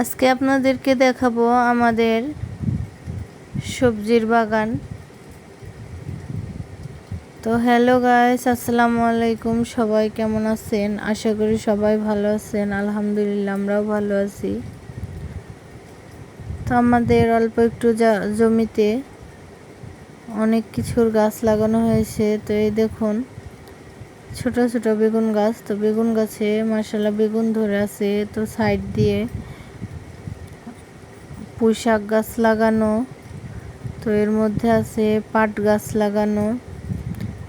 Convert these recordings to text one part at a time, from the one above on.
আজকে আপনাদেরকে দেখাবো আমাদের সবজির বাগান। তো হ্যালো গাইস, আসসালামু আলাইকুম। সবাই কেমন আছেন? আশা করি সবাই ভালো আছেন। আলহামদুলিল্লাহ, আমরাও ভালো আছি। তো আমাদের অল্প একটু জমিতে অনেক কিছুর গাছ লাগানো হয়েছে। তো এই দেখুন ছোট ছোট বেগুন গাছ। তো বেগুন গাছে মাশাআল্লাহ বেগুন ধরে আছে। তো সাইড দিয়ে পুঁই শাক গাছ লাগানো। তো এর মধ্যে আছে পাট গাছ লাগানো।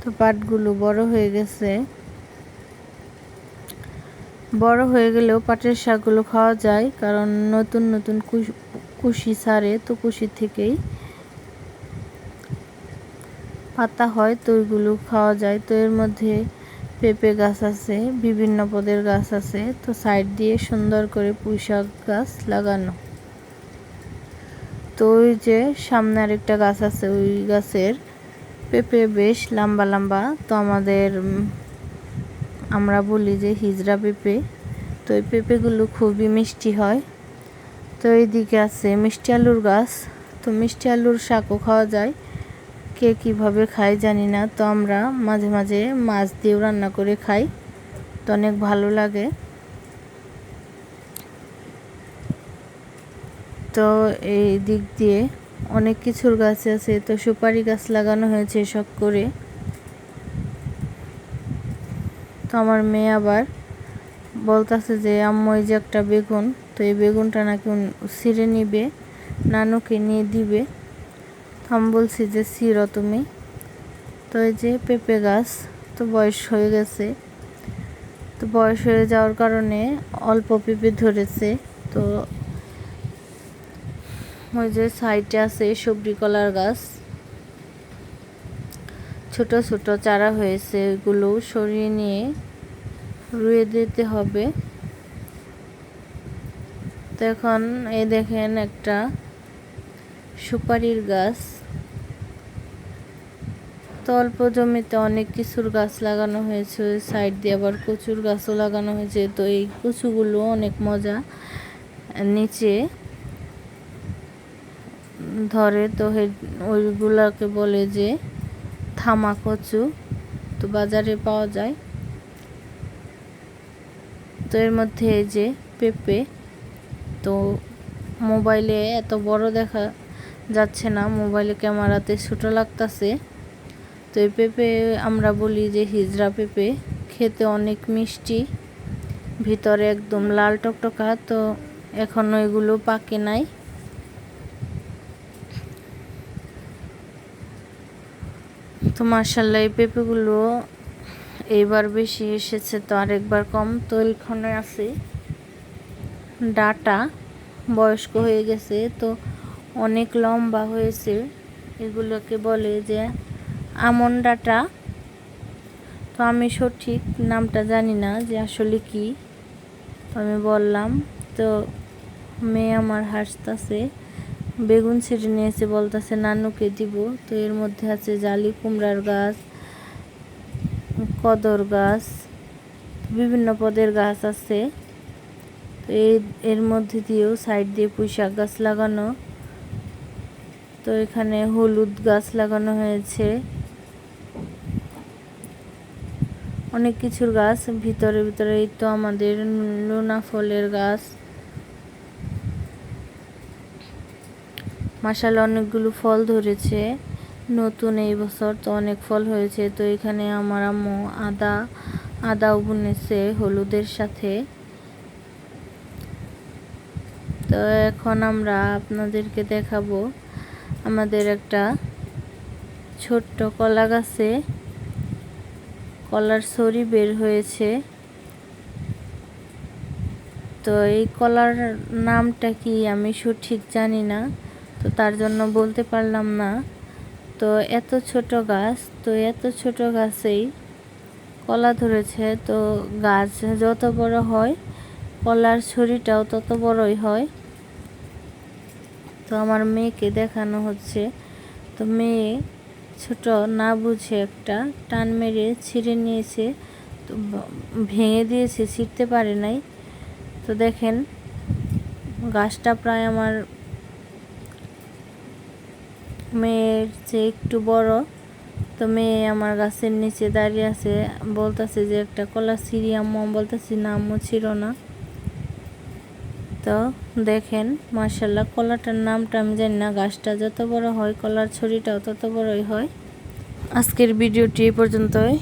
তো পাটগুলো বড় হয়ে গেছে। বড় হয়ে গেলেও পাটের শাকগুলো খাওয়া যায়, কারণ নতুন নতুন কুশি ছাড়ে। তো কুশি থেকেই পাতা হয়, তো ওইগুলো খাওয়া যায়। তো এর মধ্যে পেঁপে গাছ আছে, বিভিন্ন পদের গাছ আছে। তো সাইড দিয়ে সুন্দর করে পুঁই শাক গাছ লাগানো। তো ওই যে সামনে আরেকটা গাছ আছে, ওই গাছের পেঁপে বেশ লম্বা লম্বা। তো আমরা বলি যে হিজড়া পেঁপে। তো এই পেঁপেগুলো খুবই মিষ্টি হয়। তো এইদিকে আছে মিষ্টি আলুর গাছ। তো মিষ্টি আলুর শাকও খাওয়া যায়, কে কীভাবে খায় জানি না। তো আমরা মাঝে মাঝে মাছ দিয়েও রান্না করে খাই, তো অনেক ভালো লাগে। তো এই দিক দিয়ে অনেক কিছুর গাছ আছে। তো সুপারি গাছ লাগানো হয়েছে শখ করে। তো আমার মেয়ে আবার বলতেছে যে আম্মু এই যে একটা বেগুন, তো এই বেগুনটা নাকি ছিঁড়ে নিবে, নানুকে নিয়ে দিবে। তো আমি বলছি যে ছিঁড়ো তুমি। তো এই যে পেঁপে গাছ, তো বয়স হয়ে গেছে। তো বয়স হয়ে যাওয়ার কারণে অল্প পেঁপে ধরেছে। তো ওই যে সাইডে আছে সবজি কলার গাছ, ছোট ছোট চারা হয়েছে, ওইগুলো সরিয়ে নিয়ে রুয়ে দিতে হবে। তো এখন এই দেখেন একটা সুপারির গাছ। তো অল্প জমিতে অনেক কিছুর গাছ লাগানো হয়েছে। ওই সাইড দিয়ে আবার কচুর গাছও লাগানো হয়েছে। তো এই কচুগুলো অনেক মজা, নিচে ধরে। তো ওইগুলাকে বলে যে থামা কচু। তো বাজারে পাওয়া যায়। তো এর মধ্যে এই যে পেঁপে। তো মোবাইলে এত বড় দেখা যাচ্ছে না, মোবাইলে ক্যামেরাতে ছোট লাগতেছে। তো এই পেঁপে আমরা বলি যে হিজড়া পেঁপে, খেতে অনেক মিষ্টি, ভিতরে একদম লাল টকটকা। তো এখনো এগুলো পাকে নাই। তো মাশাআল্লাহ এই পেঁপেগুলো এইবার বেশি এসেছে, তো আরেকবার কম। তো এখানে আছে ডাটা, বয়স্ক হয়ে গেছে, তো অনেক লম্বা হয়েছে। এগুলোকে বলে যে আমন ডাটা। তো আমি সঠিক নামটা জানি না যে আসলে কি, তো আমি বললাম। তো মেয়ে আমার হাসতেছে, বেগুন ছিঁড়ে নিয়েছে, বলতেছে নানুকে দিব। তো এর মধ্যে আছে জালি কুমড়ার গাছ, কদর গাছ, বিভিন্ন পদের গাছ আছে। তো এর মধ্যে দিয়েও সাইড দিয়ে পুঁই শাক গাছ লাগানো। তো এখানে হলুদ গাছ লাগানো হয়েছে, অনেক কিছুর গাছ ভিতরে ভিতরে। এই তো আমাদের লুনা ফলের গাছ। মাশাআল্লাহ অনেকগুলো ফল ধরেছে নতুন এই বছর, তো অনেক ফল হয়েছে। তো এখানে আমার আম্মু আদাও বুনেছে হলুদের সাথে। তো এখন আমরা আপনাদেরকে দেখাবো আমাদের একটা ছোট্ট কলা গাছে কলার ছড়ি বের হয়েছে। তো এই কলার নামটা কি আমি সঠিক জানি না, তো তার জন্য বলতে পারলাম না। তো এত ছোট গাছ, তো এত ছোট গাছেই কলা ধরেছে। তো গাছ যত বড় হয় কলার ছড়িটাও তত বড়ই হয়। তো আমার মেয়েকে দেখানো হচ্ছে। তো মেয়ে ছোট না বুঝে একটা টান মেরে ছিঁড়ে নিয়েছে, তো ভেঙে দিয়েছে, ছিঁড়তে পারে নাই। তো দেখেন গাছটা প্রায় আমার মেয়ের চেয়ে একটু বড়। তো মেয়ে আমার গাছের নিচে দাঁড়িয়ে আছে, বলতেছে যে একটা কলা ছিঁড়ি আম্মু, বলতেছি না আম্মু ছিঁড়ো না। তো দেখেন মাশাআল্লাহ, কলাটার নামটা আমি জানি না, গাছটা যত বড় হয় কলার ছড়িটাও তত বড়ই হয়। আজকের ভিডিওটি এই পর্যন্তই।